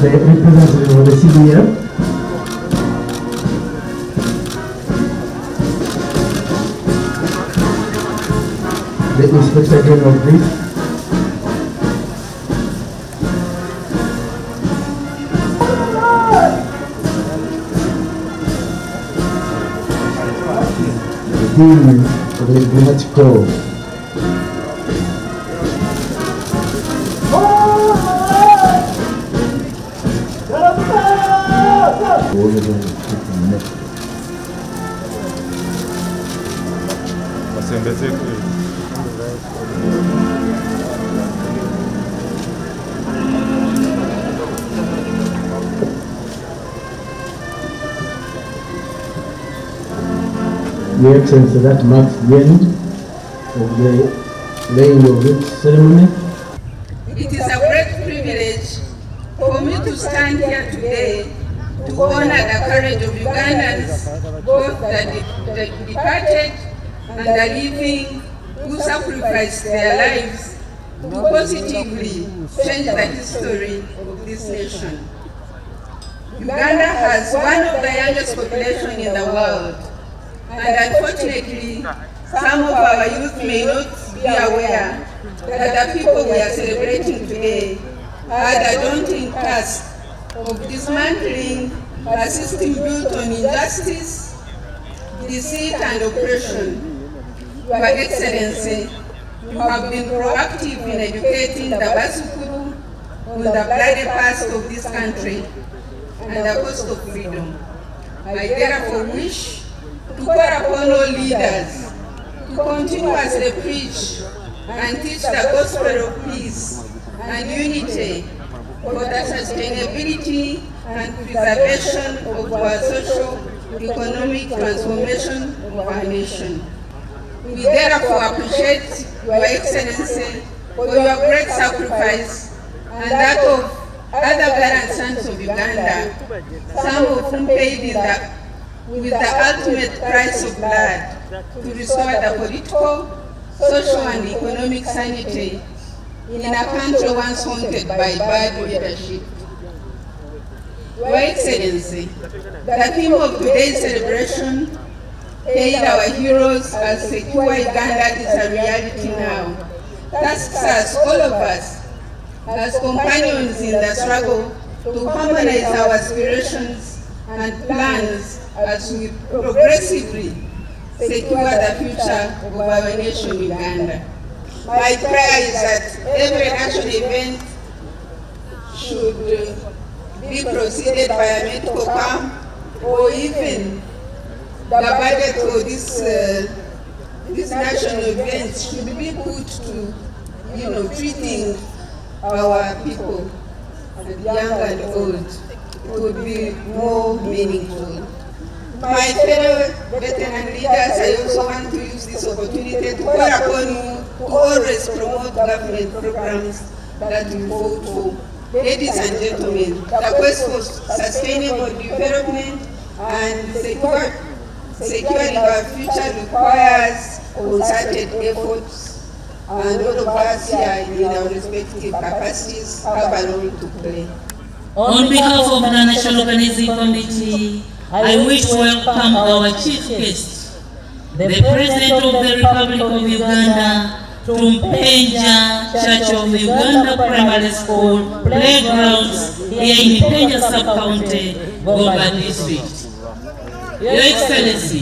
the representative of the CDF, the Inspector General of Police, the Dean of the Kkwo, Your Excellency, that marks the end of the laying of this ceremony. It is a great privilege for me to stand here today to honor the courage of Ugandans, both the departed and the living, who sacrificed their lives to positively change the history of this nation. Uganda has one of the youngest populations in the world, and unfortunately, some of our youth may not be aware that the people we are celebrating today had a daunting task of dismantling a system built on injustice, deceit and oppression. Your Excellency, you have been proactive in educating the Basukuru on the bloody past of this country and the cost of freedom. I therefore wish to call upon all leaders to continuously preach and teach the gospel of peace and unity for the sustainability and preservation of our social, economic transformation of our nation. We therefore appreciate Your Excellency for your great sacrifice and that of other gallant sons of Uganda, some of whom paid with the ultimate price of blood to restore the political, social and economic sanity in a country once haunted by bad leadership. Your Excellency, the theme of today's celebration, Hail Our Heroes as Secure Uganda, is a reality now. Tasks us, all of us, as companions in the struggle to harmonize our aspirations and plans as we progressively secure the future of our nation, Uganda. My prayer is that every national event should be proceeded by a medical camp, or even the budget for this national events should be put to, treating our people, young and old. It would be more meaningful. My fellow veteran leaders, I also want to use this opportunity to call upon you to always promote government programs that we vote for. Ladies and gentlemen, the quest for sustainable development and securing our future requires concerted efforts, and all of us here in our respective capacities have a role to play. On behalf of the National Organizing Committee, I wish to welcome our chief guest, the President of the Republic of Uganda, to Mpenja Church of Uganda Primary School Playgrounds here in Mpenja Sub-County, Ggomba District. Your Excellency,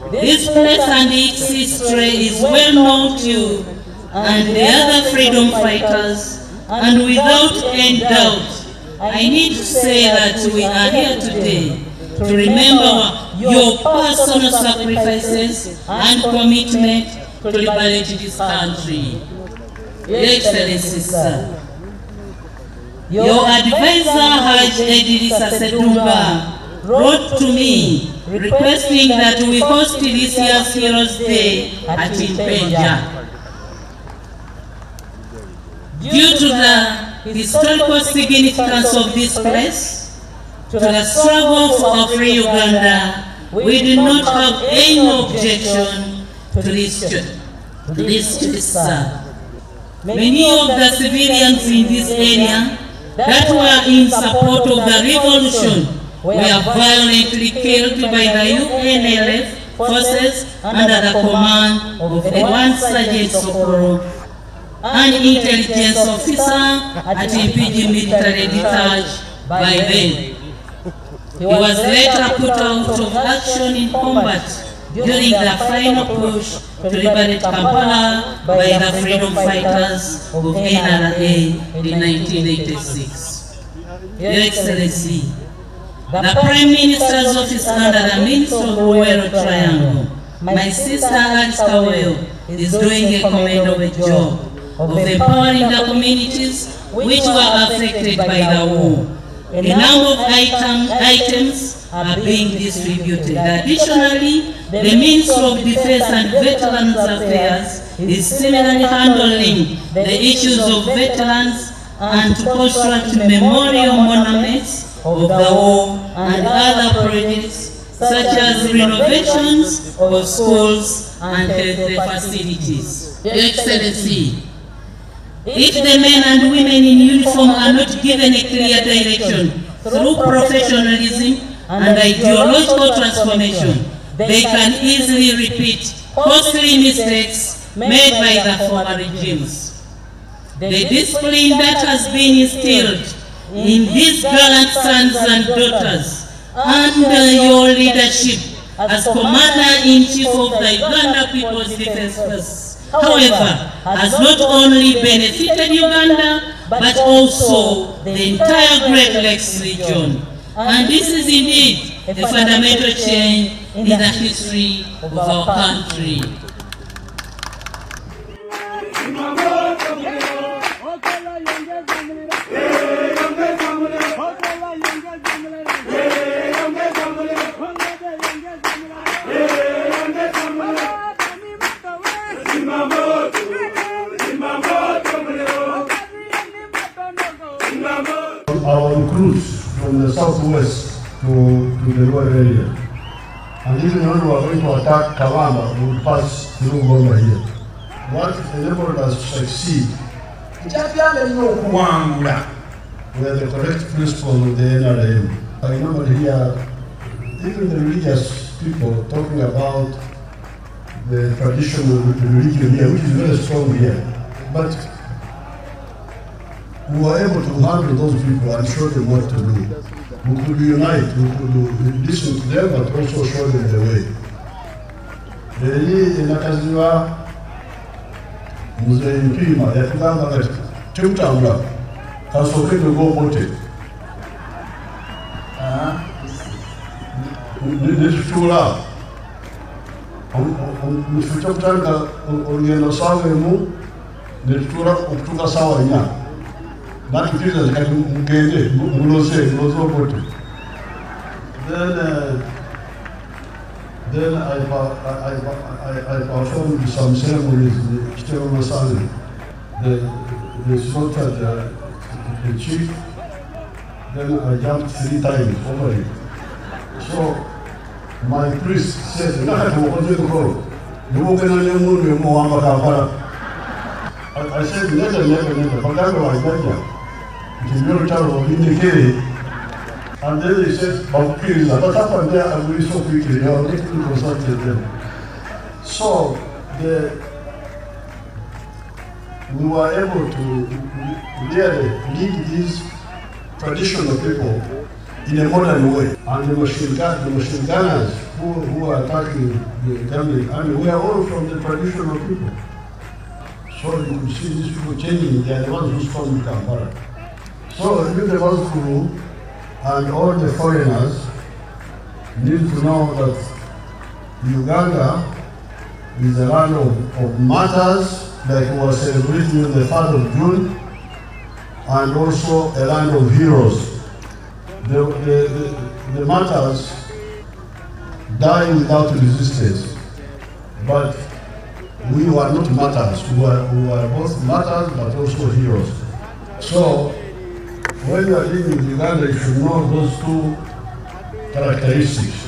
this place and its history is well known to you and the other freedom fighters, and without any doubt, I need to say that we are here today to remember your personal sacrifices and commitment to liberate this country. Your Excellency, sir, your advisor, Haj Edilisa Sedumba, wrote to me requesting that we host this year's Heroes Day at Mpenja. Due to the historical significance of this place, to the struggle for a free Uganda, we do not have any objection to this, sir. Many of the civilians in this area that were in support of the revolution were violently killed by the UNLF forces under the command of one Sergeant Sokoro, an intelligence officer at MPG military detached by then. He was later put out of action in combat during the final push to liberate Kampala by the freedom fighters of NRA in 1986. Your Excellency, the Prime Minister's office under the Minister of Rural Triangle, my sister Alice Kaweo, is doing a commendable job of empowering the communities which were affected by the war. A number of items are being distributed. Additionally, the Ministry of Defense and Veterans Affairs is similarly handling the issues of veterans and to construct memorial monuments of the war and other projects such as renovations of schools and health facilities. Your Excellency, if the men and women in uniform are not given a clear direction through professionalism and ideological transformation, they can easily repeat costly mistakes made by the former regimes. The discipline that has been instilled in these gallant sons and daughters under your leadership as Commander-in-Chief of the Uganda People's Defense Force, however, has not only benefited Uganda, but also the entire Great Lakes region. And this is indeed a fundamental change in the history of our country. Our cruise from the southwest to the rural area. And even when we are going to attack Ggomba, we will pass through Ggomba here. What enabled us to succeed were the correct principles of the NRM. I remember here, even the religious people talking about the traditional religion here, which is very strong here. But we were able to handle those people and show them what to do. We could unite, we could listen to them, but also show them the way. Really, in Akaziwa, Museveni yatugamba kati temutambula kasooke tugobote netutuula mu kifo kyokutandika olugendo saawa emu netutuula okutuuka saawa 4 natukiriza nti kati mugende muloze obote. Then I performed some ceremonies, they slaughtered the chief, then I jumped 3 times over it. So my priest said, I said, never. And then he said, what happened there? I will so quickly. I was quickly consulted them. So we were able to really lead these traditional people in a modern way. And the machine gunners who are attacking the government, I mean, we are all from the traditional people. So you could see these people changing. They are the ones who stormed Kampala. So you the ones who and all the foreigners need to know that Uganda is a land of martyrs, like we were celebrating on the 3rd of June, and also a land of heroes. The martyrs die without resistance, but we were not martyrs. We were both martyrs but also heroes. So when you are living in Uganda, you should know those 2 characteristics.